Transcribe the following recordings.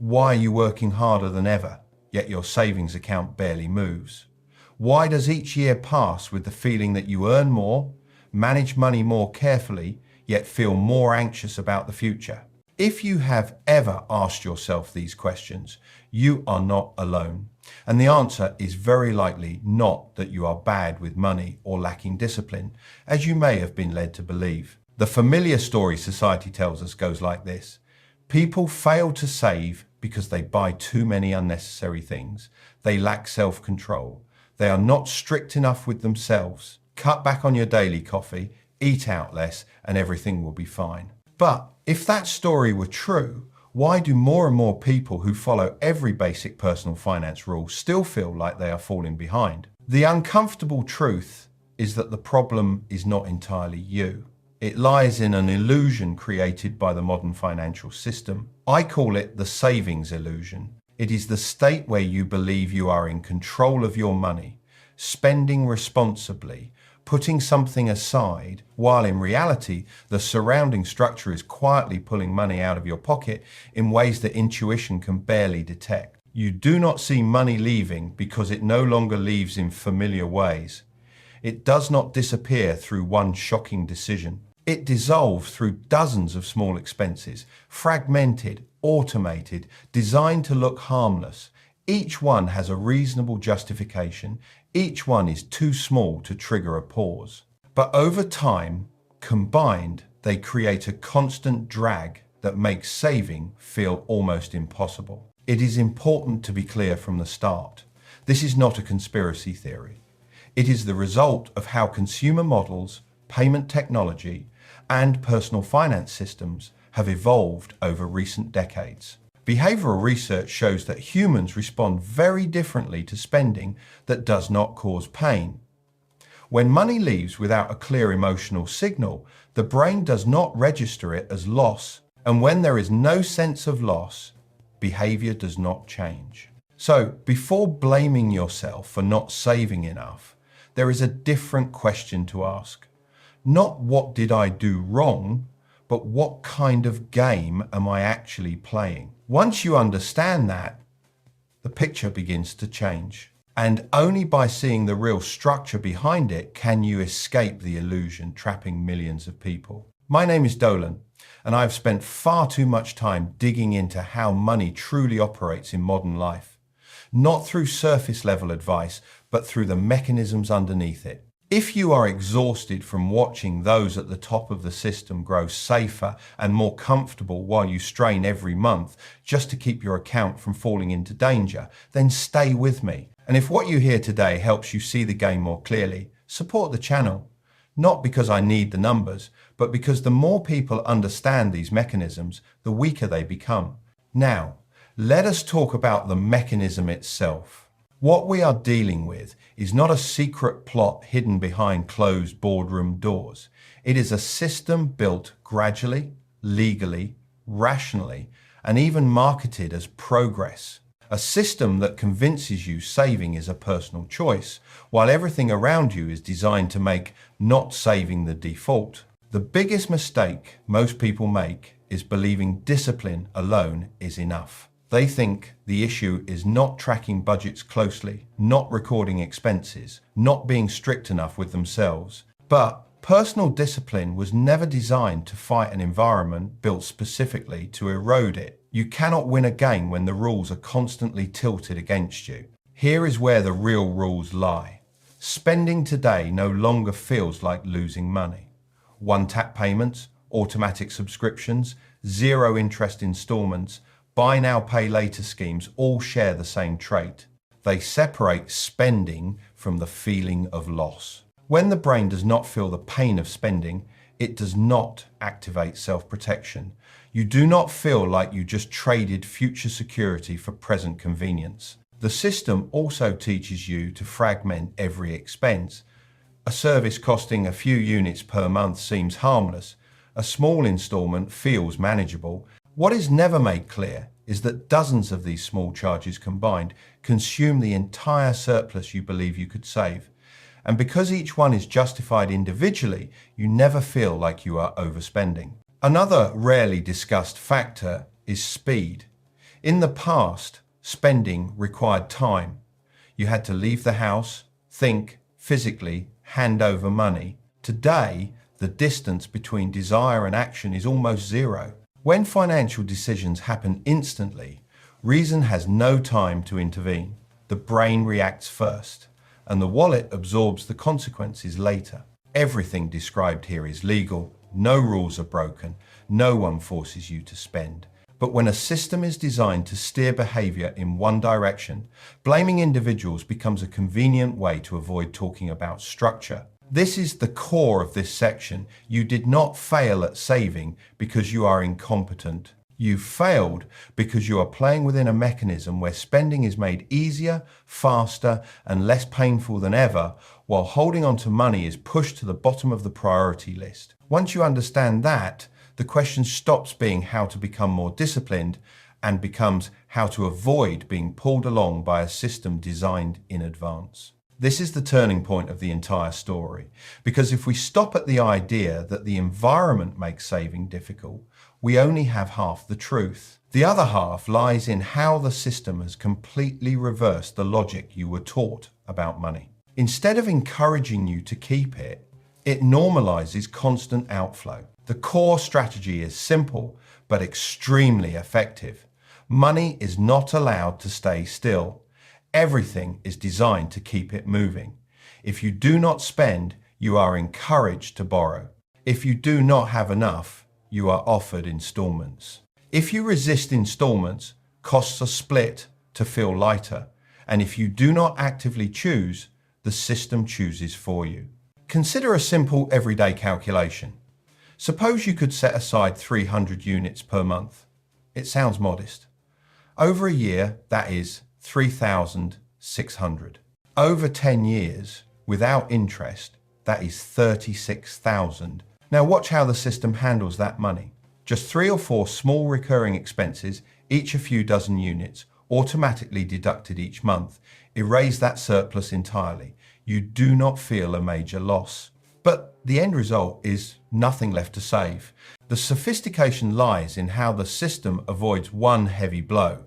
Why are you working harder than ever, yet your savings account barely moves? Why does each year pass with the feeling that you earn more, manage money more carefully, yet feel more anxious about the future? If you have ever asked yourself these questions, you are not alone. And the answer is very likely not that you are bad with money or lacking discipline, as you may have been led to believe. The familiar story society tells us goes like this. People fail to save because they buy too many unnecessary things. They lack self-control. They are not strict enough with themselves. Cut back on your daily coffee, eat out less, and everything will be fine. But if that story were true, why do more and more people who follow every basic personal finance rule still feel like they are falling behind? The uncomfortable truth is that the problem is not entirely you. It lies in an illusion created by the modern financial system. I call it the savings illusion. It is the state where you believe you are in control of your money, spending responsibly, putting something aside, while in reality, the surrounding structure is quietly pulling money out of your pocket in ways that intuition can barely detect. You do not see money leaving because it no longer leaves in familiar ways. It does not disappear through one shocking decision. It dissolves through dozens of small expenses, fragmented, automated, designed to look harmless. Each one has a reasonable justification. Each one is too small to trigger a pause. But over time, combined, they create a constant drag that makes saving feel almost impossible. It is important to be clear from the start. This is not a conspiracy theory. It is the result of how consumer models, payment technology, and personal finance systems have evolved over recent decades. Behavioral research shows that humans respond very differently to spending that does not cause pain. When money leaves without a clear emotional signal, the brain does not register it as loss, and when there is no sense of loss, behavior does not change. So, before blaming yourself for not saving enough, there is a different question to ask. Not what did I do wrong, but what kind of game am I actually playing? Once you understand that, the picture begins to change. And only by seeing the real structure behind it can you escape the illusion trapping millions of people. My name is Dolan, and I've spent far too much time digging into how money truly operates in modern life. Not through surface level advice, but through the mechanisms underneath it. If you are exhausted from watching those at the top of the system grow safer and more comfortable while you strain every month just to keep your account from falling into danger, then stay with me. And if what you hear today helps you see the game more clearly, support the channel. Not because I need the numbers, but because the more people understand these mechanisms, the weaker they become. Now, let us talk about the mechanism itself. What we are dealing with is not a secret plot hidden behind closed boardroom doors. It is a system built gradually, legally, rationally, and even marketed as progress. A system that convinces you saving is a personal choice, while everything around you is designed to make not saving the default. The biggest mistake most people make is believing discipline alone is enough. They think the issue is not tracking budgets closely, not recording expenses, not being strict enough with themselves. But personal discipline was never designed to fight an environment built specifically to erode it. You cannot win a game when the rules are constantly tilted against you. Here is where the real rules lie. Spending today no longer feels like losing money. One-tap payments, automatic subscriptions, zero interest installments, buy now, pay later schemes all share the same trait. They separate spending from the feeling of loss. When the brain does not feel the pain of spending, it does not activate self-protection. You do not feel like you just traded future security for present convenience. The system also teaches you to fragment every expense. A service costing a few units per month seems harmless. A small installment feels manageable. What is never made clear is that dozens of these small charges combined consume the entire surplus you believe you could save. And because each one is justified individually, you never feel like you are overspending. Another rarely discussed factor is speed. In the past, spending required time. You had to leave the house, think, physically, hand over money. Today, the distance between desire and action is almost zero. When financial decisions happen instantly, reason has no time to intervene. The brain reacts first, and the wallet absorbs the consequences later. Everything described here is legal, no rules are broken, no one forces you to spend. But when a system is designed to steer behavior in one direction, blaming individuals becomes a convenient way to avoid talking about structure. This is the core of this section. You did not fail at saving because you are incompetent. You failed because you are playing within a mechanism where spending is made easier, faster, and less painful than ever, while holding on to money is pushed to the bottom of the priority list. Once you understand that, the question stops being how to become more disciplined and becomes how to avoid being pulled along by a system designed in advance. This is the turning point of the entire story, because if we stop at the idea that the environment makes saving difficult, we only have half the truth. The other half lies in how the system has completely reversed the logic you were taught about money. Instead of encouraging you to keep it, it normalizes constant outflow. The core strategy is simple, but extremely effective. Money is not allowed to stay still. Everything is designed to keep it moving. If you do not spend, you are encouraged to borrow. If you do not have enough, you are offered installments. If you resist installments, costs are split to feel lighter. And if you do not actively choose, the system chooses for you. Consider a simple everyday calculation. Suppose you could set aside 300 units per month. It sounds modest. Over a year, that is 3,600. Over 10 years, without interest, that is 36,000. Now watch how the system handles that money. Just 3 or 4 small recurring expenses, each a few dozen units, automatically deducted each month, erase that surplus entirely. You do not feel a major loss. But the end result is nothing left to save. The sophistication lies in how the system avoids one heavy blow.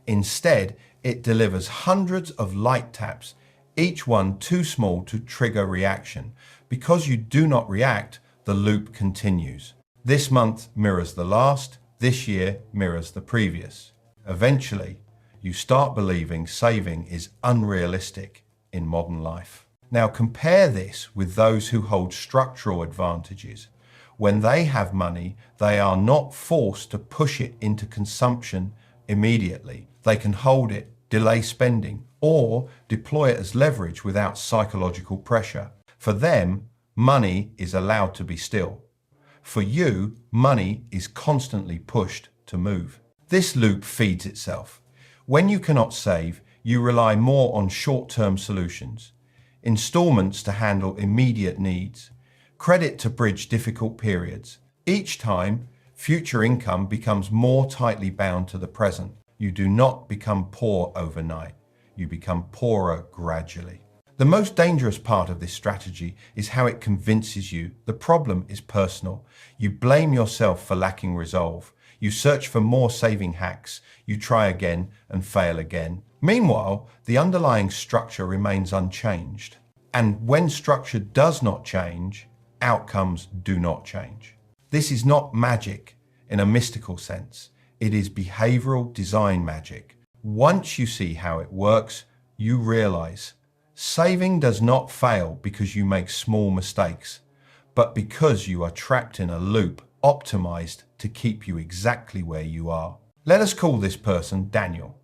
Instead, it delivers hundreds of light taps, each one too small to trigger reaction. Because you do not react, the loop continues. This month mirrors the last, this year mirrors the previous. Eventually, you start believing saving is unrealistic in modern life. Now compare this with those who hold structural advantages. When they have money, they are not forced to push it into consumption immediately. They can hold it, delay spending, or deploy it as leverage without psychological pressure. For them, money is allowed to be still. For you, money is constantly pushed to move. This loop feeds itself. When you cannot save, you rely more on short-term solutions. Installments to handle immediate needs. Credit to bridge difficult periods. Each time, future income becomes more tightly bound to the present. You do not become poor overnight. You become poorer gradually. The most dangerous part of this strategy is how it convinces you the problem is personal. You blame yourself for lacking resolve. You search for more saving hacks. You try again and fail again. Meanwhile, the underlying structure remains unchanged. And when structure does not change, outcomes do not change. This is not magic in a mystical sense. It is behavioral design magic. Once you see how it works, you realize saving does not fail because you make small mistakes, but because you are trapped in a loop optimized to keep you exactly where you are. Let us call this person Daniel.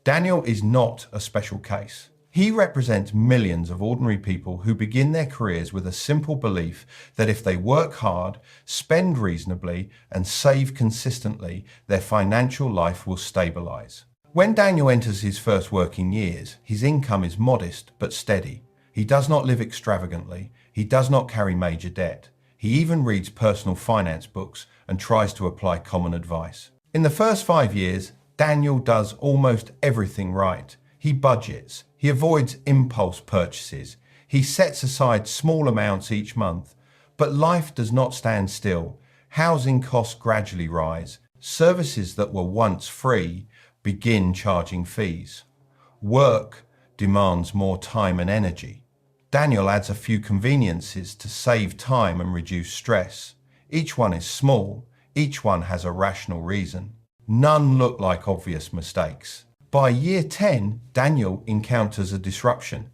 Daniel is not a special case. He represents millions of ordinary people who begin their careers with a simple belief that if they work hard, spend reasonably, and save consistently, their financial life will stabilize. When Daniel enters his first working years, his income is modest but steady. He does not live extravagantly. He does not carry major debt. He even reads personal finance books and tries to apply common advice. In the first 5 years, Daniel does almost everything right. He budgets. He avoids impulse purchases. He sets aside small amounts each month. But life does not stand still. Housing costs gradually rise. Services that were once free begin charging fees. Work demands more time and energy. Daniel adds a few conveniences to save time and reduce stress. Each one is small, each one has a rational reason. None look like obvious mistakes. By year 10, Daniel encounters a disruption.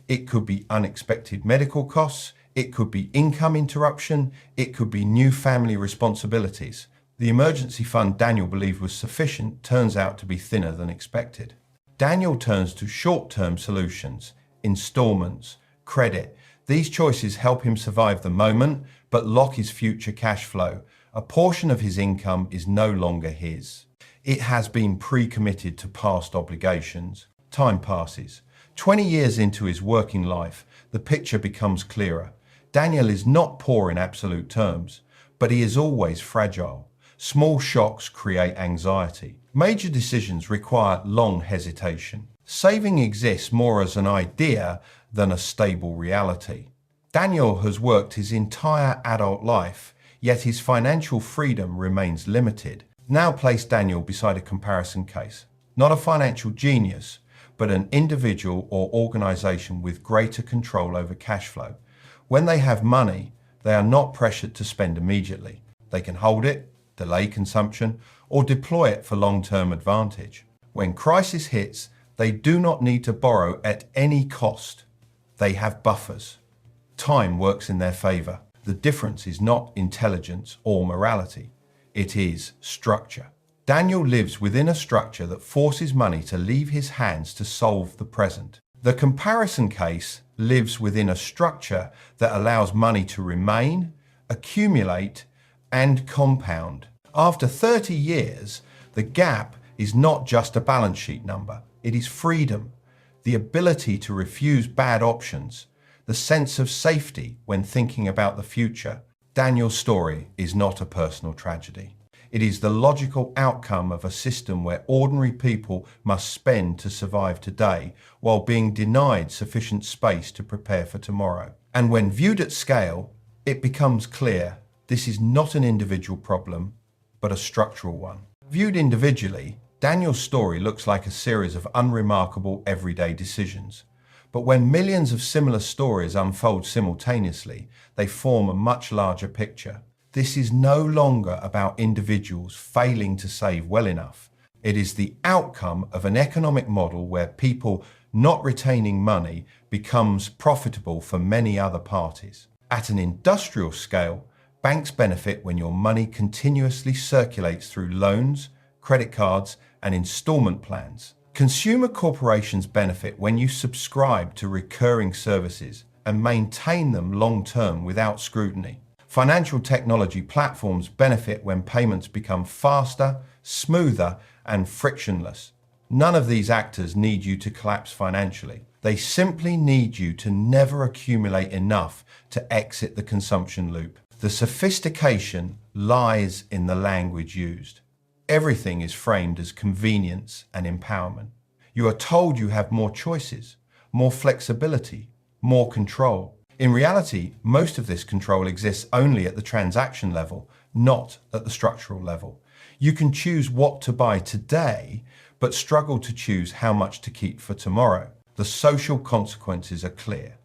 It could be unexpected medical costs, it could be income interruption, it could be new family responsibilities. The emergency fund Daniel believed was sufficient turns out to be thinner than expected. Daniel turns to short-term solutions, installments, credit. These choices help him survive the moment, but lock his future cash flow. A portion of his income is no longer his. It has been pre-committed to past obligations. Time passes. 20 years into his working life, the picture becomes clearer. Daniel is not poor in absolute terms, but he is always fragile. Small shocks create anxiety. Major decisions require long hesitation. Saving exists more as an idea than a stable reality. Daniel has worked his entire adult life, yet his financial freedom remains limited. Now place Daniel beside a comparison case. Not a financial genius, but an individual or organization with greater control over cash flow. When they have money, they are not pressured to spend immediately. They can hold it, delay consumption, or deploy it for long-term advantage. When crisis hits, they do not need to borrow at any cost. They have buffers. Time works in their favor. The difference is not intelligence or morality. It is structure. Daniel lives within a structure that forces money to leave his hands to solve the present. The comparison case lives within a structure that allows money to remain, accumulate, and compound. After 30 years, the gap is not just a balance sheet number. It is freedom, the ability to refuse bad options, the sense of safety when thinking about the future. Daniel's story is not a personal tragedy. It is the logical outcome of a system where ordinary people must spend to survive today while being denied sufficient space to prepare for tomorrow. And when viewed at scale, it becomes clear this is not an individual problem, but a structural one. Viewed individually, Daniel's story looks like a series of unremarkable everyday decisions. But when millions of similar stories unfold simultaneously, they form a much larger picture. This is no longer about individuals failing to save well enough. It is the outcome of an economic model where people not retaining money becomes profitable for many other parties. At an industrial scale, banks benefit when your money continuously circulates through loans, credit cards, and installment plans. Consumer corporations benefit when you subscribe to recurring services and maintain them long-term without scrutiny. Financial technology platforms benefit when payments become faster, smoother, and frictionless. None of these actors need you to collapse financially. They simply need you to never accumulate enough to exit the consumption loop. The sophistication lies in the language used. Everything is framed as convenience and empowerment. You are told you have more choices, more flexibility, more control. In reality, most of this control exists only at the transaction level, not at the structural level. You can choose what to buy today, but struggle to choose how much to keep for tomorrow. The social consequences are clear.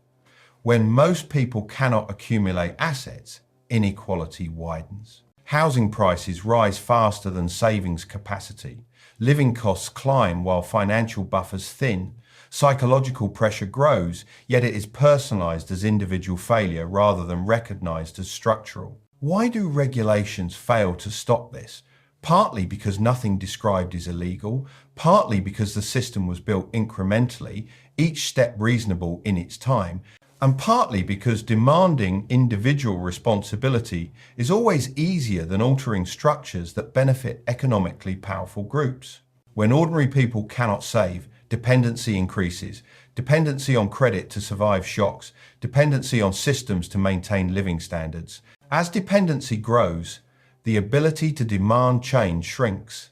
When most people cannot accumulate assets, inequality widens. Housing prices rise faster than savings capacity. Living costs climb while financial buffers thin. Psychological pressure grows, yet it is personalized as individual failure rather than recognized as structural. Why do regulations fail to stop this? Partly because nothing described is illegal, partly because the system was built incrementally, each step reasonable in its time, and partly because demanding individual responsibility is always easier than altering structures that benefit economically powerful groups. When ordinary people cannot save, dependency increases. Dependency on credit to survive shocks. Dependency on systems to maintain living standards. As dependency grows, the ability to demand change shrinks.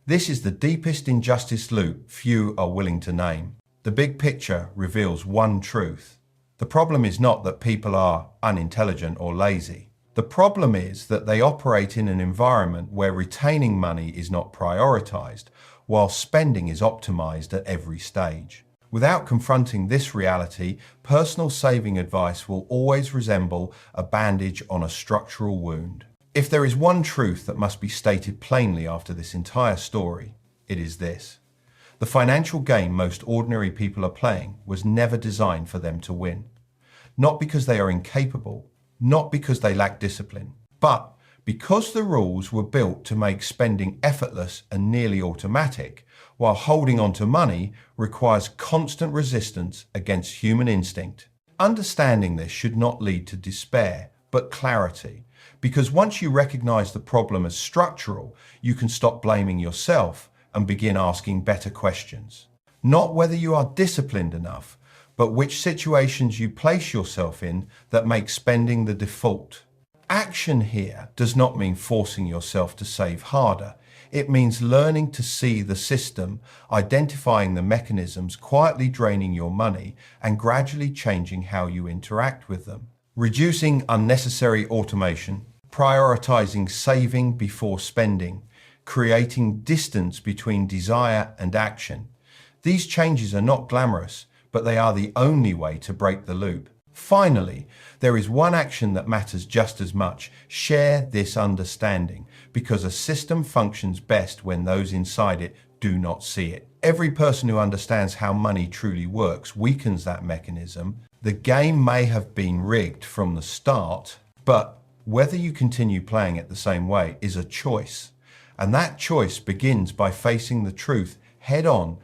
This is the deepest injustice loop few are willing to name. The big picture reveals one truth. The problem is not that people are unintelligent or lazy. The problem is that they operate in an environment where retaining money is not prioritized, while spending is optimized at every stage. Without confronting this reality, personal saving advice will always resemble a bandage on a structural wound. If there is one truth that must be stated plainly after this entire story, it is this. The financial game most ordinary people are playing was never designed for them to win. Not because they are incapable, not because they lack discipline, but because the rules were built to make spending effortless and nearly automatic, while holding on to money requires constant resistance against human instinct. Understanding this should not lead to despair, but clarity, because once you recognize the problem as structural, you can stop blaming yourself and begin asking better questions. Not whether you are disciplined enough, but which situations you place yourself in that make spending the default. Action here does not mean forcing yourself to save harder. It means learning to see the system, identifying the mechanisms quietly draining your money, and gradually changing how you interact with them. Reducing unnecessary automation, prioritizing saving before spending, creating distance between desire and action. These changes are not glamorous, but they are the only way to break the loop. Finally, there is one action that matters just as much. Share this understanding, because a system functions best when those inside it do not see it. Every person who understands how money truly works weakens that mechanism. The game may have been rigged from the start, but whether you continue playing it the same way is a choice. And that choice begins by facing the truth head on